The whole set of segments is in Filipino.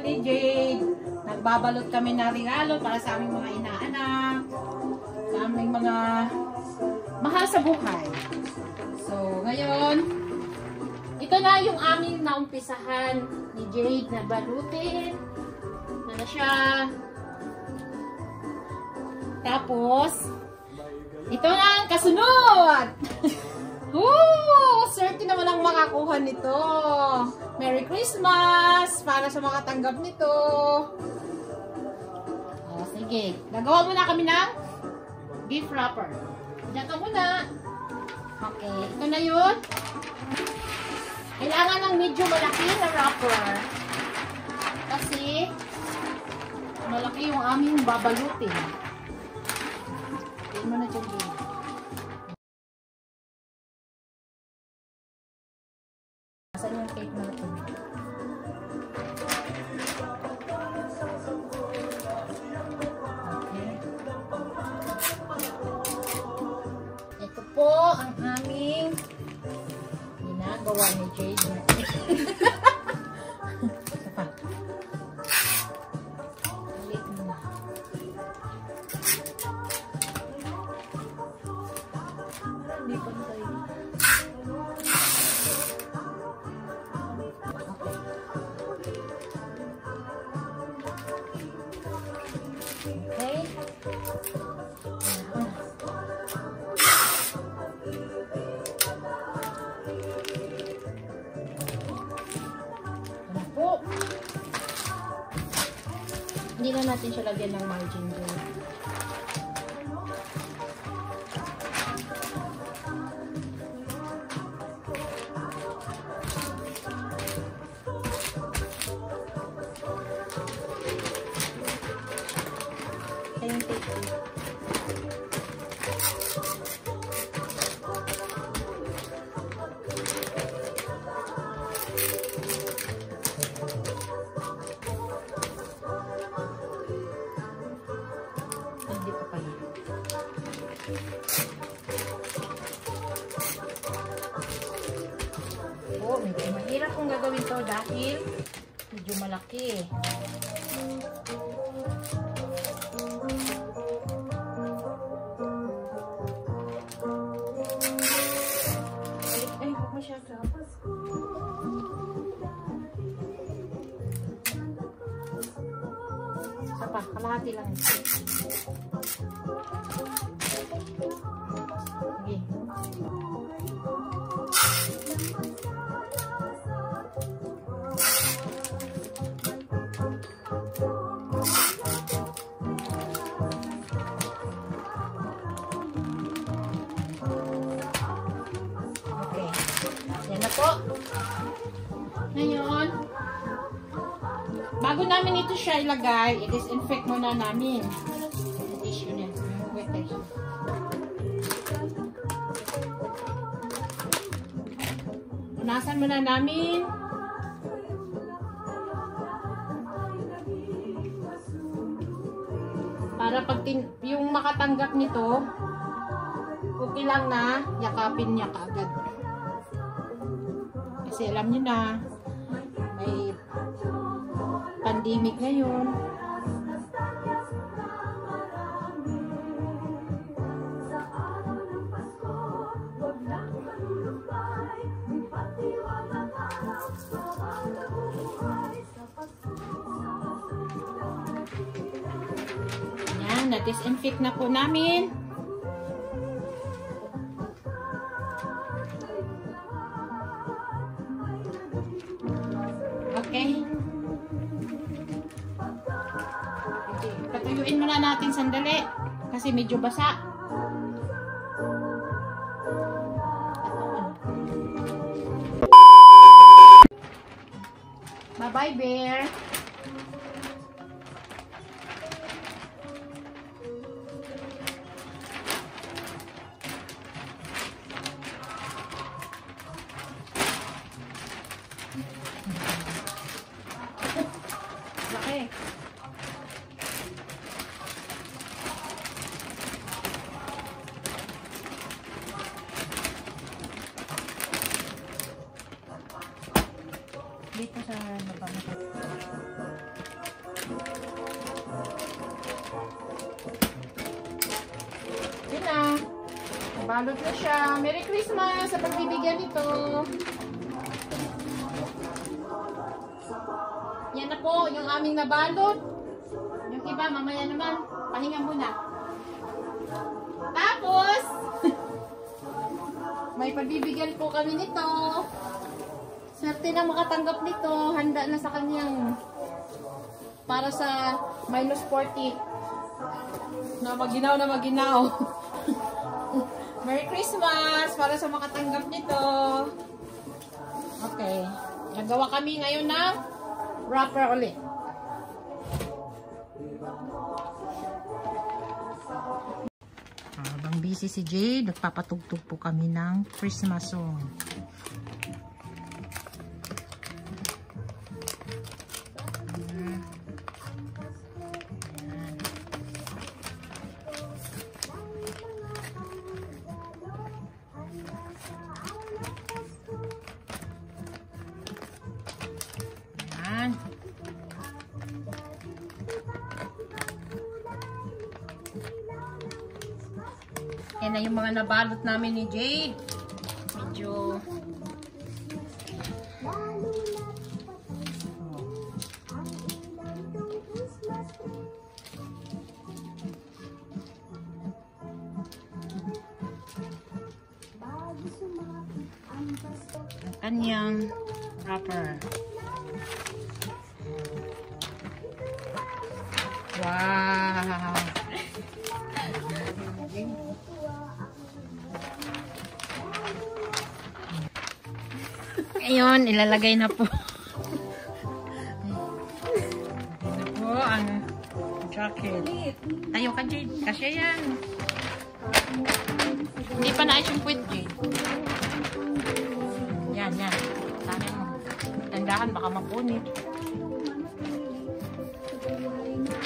ngayon ni Jade. Nagbabalot kami ng regalo para sa aming mga inaanak, sa aming mga mahal sa buhay. So, ngayon, ito na yung aming naumpisahan ni Jade na balutin. Na siya. Tapos, ito na ang kasunod! Woo! Certain na walang makakuha nito. Merry Christmas! Para sa makatanggap nito. O, sige. Nagawa muna kami ng gift wrapper. Diyan ka muna. Okay. Ito na yun. Kailangan ng medyo malaki na wrapper. Kasi, malaki yung aming babalutin. Tignan mo na dyan din. Saan yung cake natin? Okay. Ito po ang aming ginagawa ni Jade. Okay. Ano po? Hindi na natin siya lagyan ng margin doon. Oh, medyo mahirap kung gagawin to dahil medyo malaki. Ay, huwag masyado. Isa pa, kalahati lang ito. Sige. Po. Ngayon, bago namin ito siya ilagay, i-disinfect muna namin. Tissue niya. Wet tissue. Punasan muna namin. Para pag yung makatanggap nito, okay lang na yakapin niya kaagad. Kasi alam niyo na, may pandemic ngayon. Yan, na-disinfect na po namin. Okay. Patuyuin muna natin sandali kasi medyo basa. Bye-bye, bear. Laki. Dito sa baba. Nabalot na siya. Merry Christmas sa pagbibigyan nito. Yan na po, yung aming nabalot. Yung iba, mamaya naman. Pahinga muna. Tapos, may pagbibigyan po kami nito. Swerte na makatanggap nito. Handa na sa kanyang para sa minus 40. Na maginaw. Merry Christmas para sa makatanggap nito. Okay. Nagawa kami ngayon ng wrapper ulit. Habang busy si Jade, nagpapatugtog po kami ng Christmas song. Ayan. Yan na yung mga nabalot namin ni Jade. Medyo ang kanyang wrapper. Wow! Ngayon, ilalagay na po. Ito po ang jacket. Tayo ka, Jade. Kasya yan. Hindi pa naayos yung puwit, Jade. Yan. Sana mo. Tandahan, baka mapunit.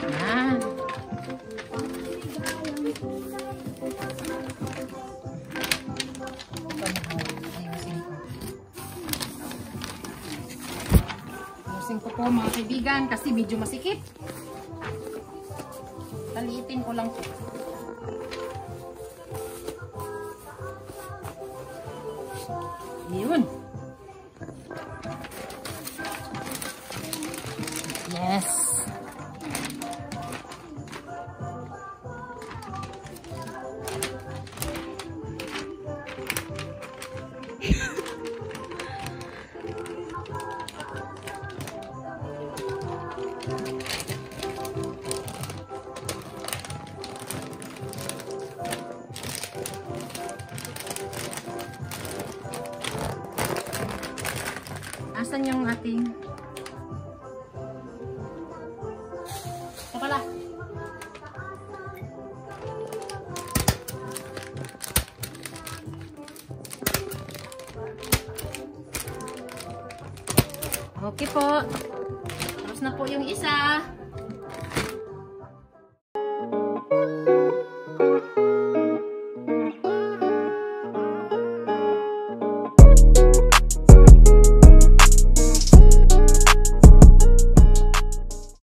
Yan. Ayusin ko po mga kaibigan kasi medyo masikip. Talitin ko lang po. Yun. Yes. Asan yung ating... Ito pala. Okay po. Tapos na po yung isa.